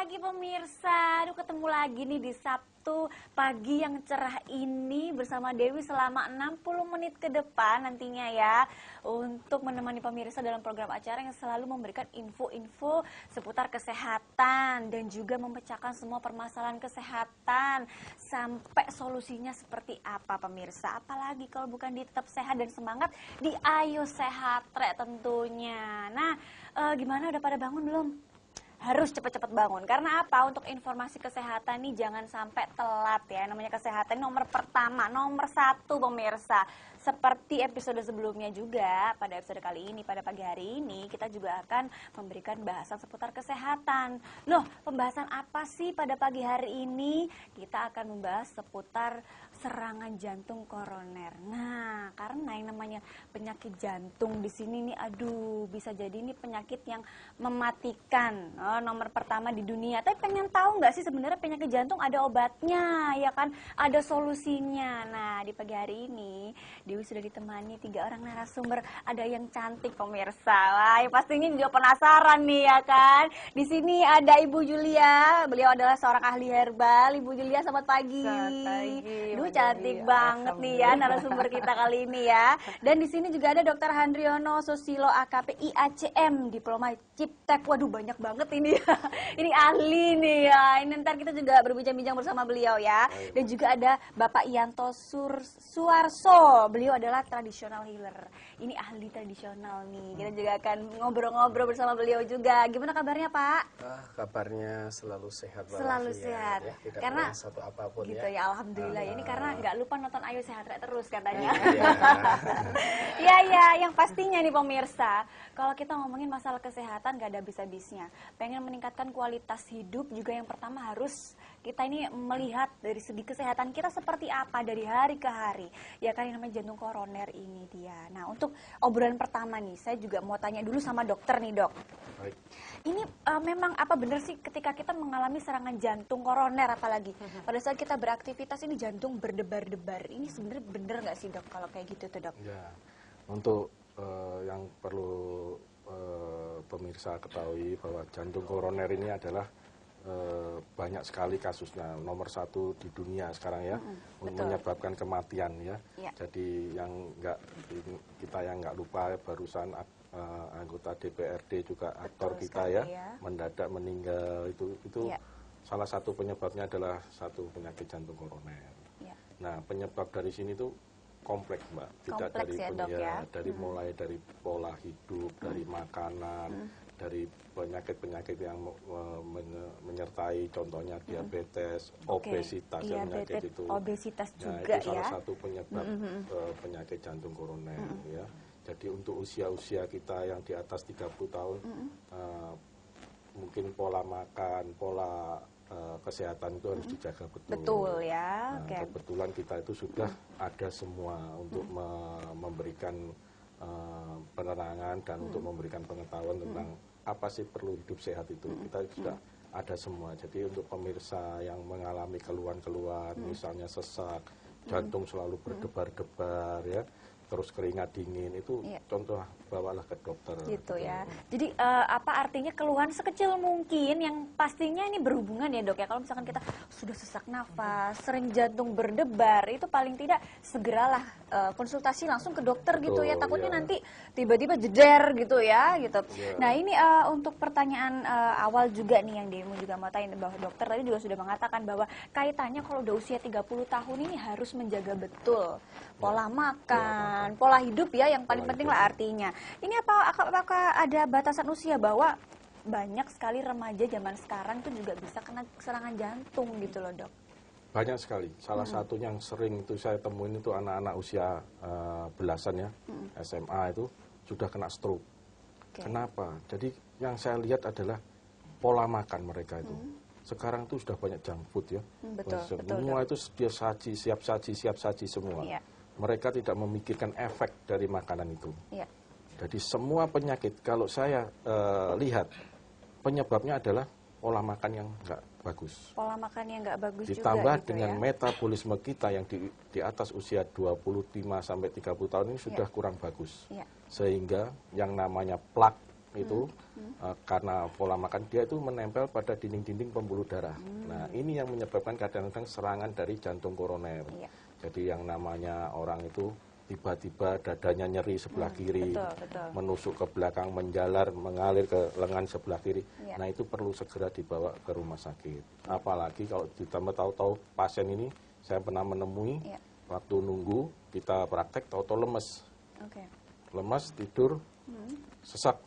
pagi pemirsa, aduh ketemu lagi nih di Sabtu pagi yang cerah ini bersama Dewi selama 60 menit ke depan nantinya ya, untuk menemani pemirsa dalam program acara yang selalu memberikan info-info seputar kesehatan dan juga memecahkan semua permasalahan kesehatan sampai solusinya seperti apa pemirsa. Apalagi kalau bukan di tetap sehat dan semangat di Ayo Sehat Re tentunya. Nah, gimana, udah pada bangun belum? Harus cepat-cepat bangun. Karena apa? Untuk informasi kesehatan nih jangan sampai telat ya. Namanya kesehatan nomor pertama, nomor satu pemirsa. Seperti episode sebelumnya juga, pada episode kali ini, pada pagi hari ini, kita juga akan memberikan bahasan seputar kesehatan. Loh, pembahasan apa sih pada pagi hari ini? Kita akan membahas seputar serangan jantung koroner. Nah, karena yang namanya penyakit jantung di sini nih, aduh, bisa jadi ini penyakit yang mematikan. Nomor pertama di dunia. Tapi pengen tahu nggak sih sebenarnya penyakit jantung ada obatnya, ya kan? Ada solusinya. Nah, di pagi hari ini Dewi sudah ditemani 3 orang narasumber. Ada yang cantik pemirsa. Wah, pastinya juga penasaran nih ya kan. Di sini ada Ibu Julia. Beliau adalah seorang ahli herbal. Ibu Julia, selamat pagi. Selamat pagi. Duh, cantik banget nih ya narasumber kita kali ini ya. Dan di sini juga ada Dr. Handriono Susilo AKP IACM, Diploma Ciptek. Waduh, banyak banget ini ya. Ini ahli nih ya. Ini ntar kita juga berbincang-bincang bersama beliau ya. Dan juga ada Bapak Yanto Suarso. Beliau adalah traditional healer. Ini ahli tradisional nih. Kita juga akan ngobrol-ngobrol bersama beliau juga. Gimana kabarnya, Pak? Kabarnya selalu sehat. Selalu sehat. Ya, tidak karena satu apapun gitu ya. Alhamdulillah. Ini karena nggak lupa nonton Ayo Sehat Re terus katanya. Iya. Ya, yang pastinya nih pemirsa, kalau kita ngomongin masalah kesehatan gak ada habis-habisnya. Pengen meningkatkan kualitas hidup juga yang pertama harus kita ini melihat dari segi kesehatan kita seperti apa dari hari ke hari. Ya kan, yang namanya jantung koroner ini dia. Nah, untuk obrolan pertama nih, saya juga mau tanya dulu sama dokter nih, Dok. Baik. Ini memang apa benar sih ketika kita mengalami serangan jantung koroner, apalagi pada saat kita beraktivitas ini jantung berdebar-debar. Ini sebenarnya benar nggak sih, Dok, kalau kayak gitu tuh, Dok? Ya, untuk yang perlu pemirsa ketahui bahwa jantung koroner ini adalah banyak sekali kasusnya, nomor 1 di dunia sekarang ya, menyebabkan kematian ya. Jadi kita yang nggak lupa barusan anggota DPRD juga aktor kita ya mendadak meninggal itu salah satu penyebabnya adalah satu penyakit jantung koroner. Nah, penyebab dari sini tuh kompleks, Mbak. Tidak dari mulai dari pola hidup, dari makanan, dari penyakit-penyakit yang menyertai, contohnya diabetes, obesitas, penyakit itu. Obesitas juga itu salah satu penyebab penyakit jantung koroner ya. Jadi untuk usia-usia kita yang di atas 30 tahun, mungkin pola makan, pola kesehatan itu harus dijaga betul. Betul ya. Nah, kebetulan kita itu sudah ada semua untuk memberikan penerangan dan untuk memberikan pengetahuan tentang apa sih perlu hidup sehat itu. Kita sudah ada semua. Jadi untuk pemirsa yang mengalami keluhan-keluhan, misalnya sesak, jantung selalu berdebar-debar ya, terus keringat dingin, itu contoh bawalah ke dokter. Gitu ya. Jadi apa artinya keluhan sekecil mungkin yang pastinya ini berhubungan ya, Dok ya. Kalau misalkan kita sudah sesak nafas, sering jantung berdebar, itu paling tidak segeralah konsultasi langsung ke dokter. Betul, gitu ya. Takutnya nanti tiba-tiba jeder gitu ya, gitu. Nah, ini untuk pertanyaan awal juga nih yang Demo juga mau tanya, bahwa dokter tadi juga sudah mengatakan bahwa kaitannya kalau udah usia 30 tahun ini harus menjaga betul pola makan, pola hidup ya, yang paling penting lah artinya. Ini apakah ada batasan usia bahwa banyak sekali remaja zaman sekarang tuh juga bisa kena serangan jantung gitu loh, Dok? Banyak sekali. Salah satu yang sering itu saya temuin itu anak-anak usia belasan ya, SMA itu sudah kena stroke. Kenapa? Jadi yang saya lihat adalah pola makan mereka itu. Sekarang tuh sudah banyak junk food ya. Semua itu dia siap saji semua. Mereka tidak memikirkan efek dari makanan itu. Jadi semua penyakit, kalau saya lihat, penyebabnya adalah pola makan yang nggak bagus. Pola makan yang nggak bagus ditambah juga gitu dengan ya? Metabolisme kita yang di atas usia 25-30 tahun ini sudah kurang bagus. Sehingga yang namanya plak itu karena pola makan dia itu menempel pada dinding-dinding pembuluh darah. Nah, ini yang menyebabkan kadang-kadang serangan dari jantung koroner. Iya. Jadi yang namanya orang itu tiba-tiba dadanya nyeri sebelah kiri, betul. menusuk ke belakang, mengalir ke lengan sebelah kiri. Iya. Nah, itu perlu segera dibawa ke rumah sakit. Apalagi kalau ditambah tahu-tahu pasien ini saya pernah menemui waktu nunggu kita praktek tahu-tahu lemes. Lemes, tidur, sesak.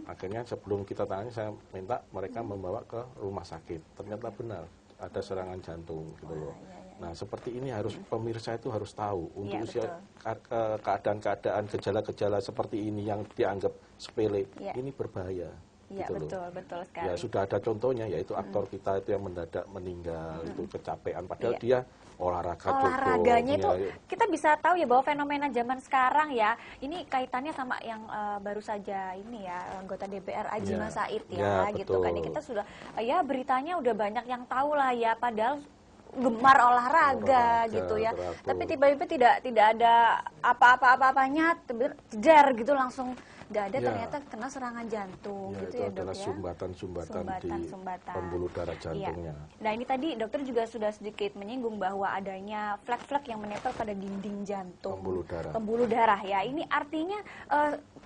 Akhirnya sebelum kita tangani saya minta mereka membawa ke rumah sakit. Ternyata benar ada serangan jantung gitu loh. Nah, seperti ini harus pemirsa itu harus tahu untuk usia keadaan-keadaan gejala-gejala seperti ini yang dianggap sepele ini berbahaya. Iya, gitu betul sekali. Ya sudah ada contohnya, yaitu aktor kita itu yang mendadak meninggal, itu kecapean padahal dia olahraganya itu kita bisa tahu ya bahwa fenomena zaman sekarang ya ini kaitannya sama yang baru saja ini ya anggota DPR Ajima Said gitu kan ya, kita sudah beritanya udah banyak yang tahu lah ya, padahal gemar olahraga gitu ya, tapi tiba-tiba tidak ada apa-apanya jedar gitu langsung nggak ada, ternyata kena serangan jantung gitu itu ya, Dok, adalah ya. sumbatan di pembuluh darah jantungnya. Nah, ini tadi dokter juga sudah sedikit menyinggung bahwa adanya flek-flek yang menempel pada dinding jantung, pembuluh darah ya. Ini artinya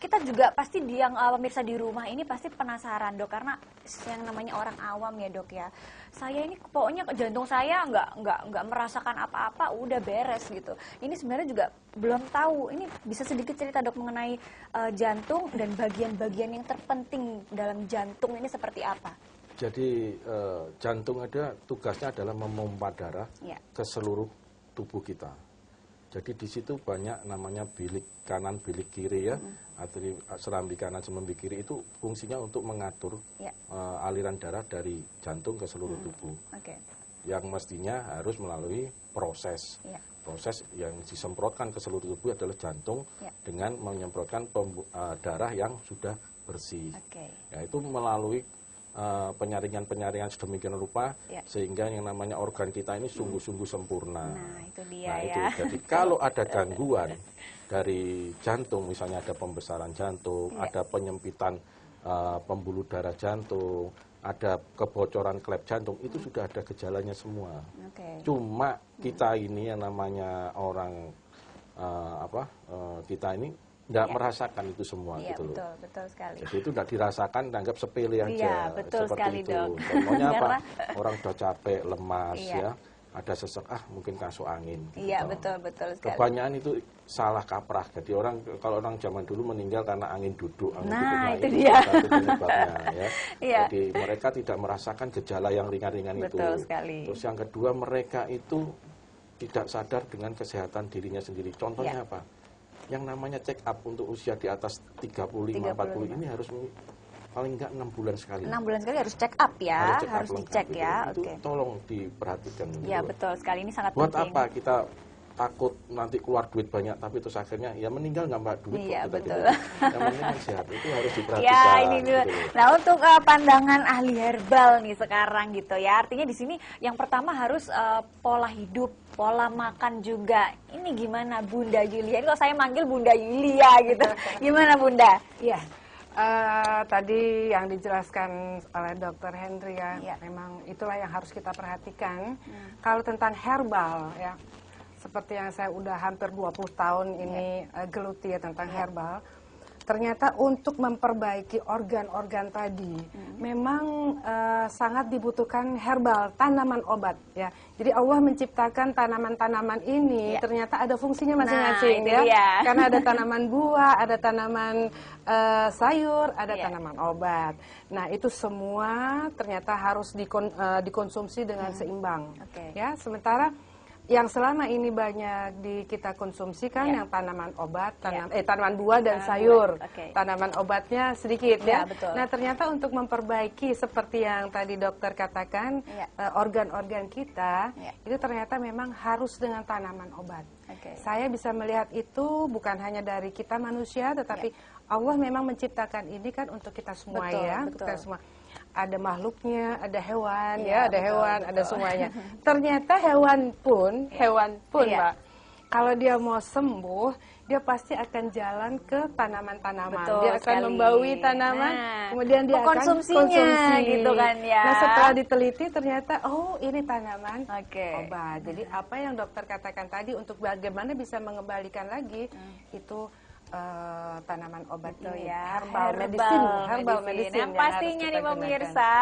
kita juga pasti yang pemirsa di rumah ini pasti penasaran, Dok, karena yang namanya orang awam ya, Dok ya. Saya ini pokoknya jantung saya nggak merasakan apa-apa, udah beres gitu. Ini sebenarnya juga belum tahu. Ini bisa sedikit cerita, Dok, mengenai jantung dan bagian-bagian yang terpenting dalam jantung ini seperti apa? Jadi jantung tugasnya adalah memompa darah ke seluruh tubuh kita. Jadi di situ banyak namanya bilik kanan, bilik kiri ya, serambi kanan, serambi kiri itu fungsinya untuk mengatur aliran darah dari jantung ke seluruh tubuh. Yang mestinya harus melalui proses. Proses yang disemprotkan ke seluruh tubuh adalah jantung dengan menyemprotkan darah yang sudah bersih. Yaitu melalui penyaringan sedemikian rupa sehingga yang namanya organ kita ini sungguh-sungguh sempurna. Nah, itu dia ya. Jadi kalau ada gangguan dari jantung, misalnya ada pembesaran jantung, ada penyempitan pembuluh darah jantung, ada kebocoran klep jantung, itu sudah ada gejalanya semua. Cuma kita ini yang namanya orang kita ini tidak merasakan itu semua gitu loh. Betul sekali. Jadi itu tidak dirasakan, dianggap sepele aja. Iya, betul seperti sekali, itu. Dok. Contohnya apa? Orang sudah capek, lemas ya. Ada sesak, mungkin masuk angin. Iya, betul sekali. Kebanyakan itu salah kaprah. Jadi kalau orang zaman dulu meninggal karena angin duduk. Itu dia. Satu penyebabnya ya. Jadi mereka tidak merasakan gejala yang ringan-ringan itu. Betul sekali. Terus yang kedua, mereka itu tidak sadar dengan kesehatan dirinya sendiri. Contohnya apa? Yang namanya check up untuk usia di atas 35-40 ini harus paling enggak 6 bulan sekali. 6 bulan sekali harus check up ya, harus dicek ya. Itu tolong diperhatikan. Ya, betul sekali, ini sangat buat penting. Buat apa kita takut nanti keluar duit banyak, tapi terus akhirnya ya meninggal nggak mbak duit. Iya, betul. Yang penting kan sehat, itu harus diperhatikan. Ya, ini gitu. Nah, untuk pandangan ahli herbal nih sekarang gitu ya, artinya di sini yang pertama harus pola hidup, pola makan juga. Ini gimana Bunda Yulia? Ini kalau saya manggil Bunda Yulia gitu. Gimana Bunda? Iya. Tadi yang dijelaskan oleh Dr. Henry ya, memang itulah yang harus kita perhatikan. Kalau tentang herbal ya, seperti yang saya udah hampir 20 tahun ini geluti ya tentang herbal. Ternyata untuk memperbaiki organ-organ tadi memang sangat dibutuhkan herbal, tanaman obat ya. Jadi Allah menciptakan tanaman-tanaman ini ternyata ada fungsinya masing-masing ya. Karena ada tanaman buah, ada tanaman sayur, ada tanaman obat. Nah, itu semua ternyata harus dikonsumsi dengan seimbang. Ya, sementara yang selama ini banyak kita konsumsikan yang tanaman obat, tanaman buah dan sayur. Tanaman obatnya sedikit ya. Nah, ternyata untuk memperbaiki seperti yang tadi dokter katakan, organ-organ kita itu ternyata memang harus dengan tanaman obat. Saya bisa melihat itu bukan hanya dari kita manusia, tetapi Allah memang menciptakan ini kan untuk kita semua untuk kita semua. Ada makhluknya, ada hewan, ada hewan, ada semuanya. Ternyata hewan pun, Mbak, kalau dia mau sembuh, dia pasti akan jalan ke tanaman-tanaman. Betul Dia akan sekali. membaui tanaman, Nah, kemudian dia akan mengkonsumsinya, konsumsi gitu kan ya. Nah, setelah diteliti ternyata, oh ini tanaman Oke. obat. Jadi apa yang dokter katakan tadi untuk bagaimana bisa mengembalikan lagi itu tanaman obat Betul ini, ya, herbal medicine. Yang yang pastinya harus nih kita pemirsa,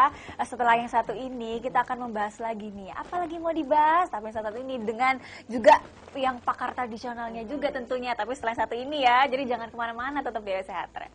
setelah yang satu ini kita akan membahas lagi nih, apalagi mau dibahas, tapi yang satu ini dengan juga yang pakar tradisionalnya juga tentunya, tapi setelah yang satu ini ya, jadi jangan kemana-mana, tetap di Sehat Tren.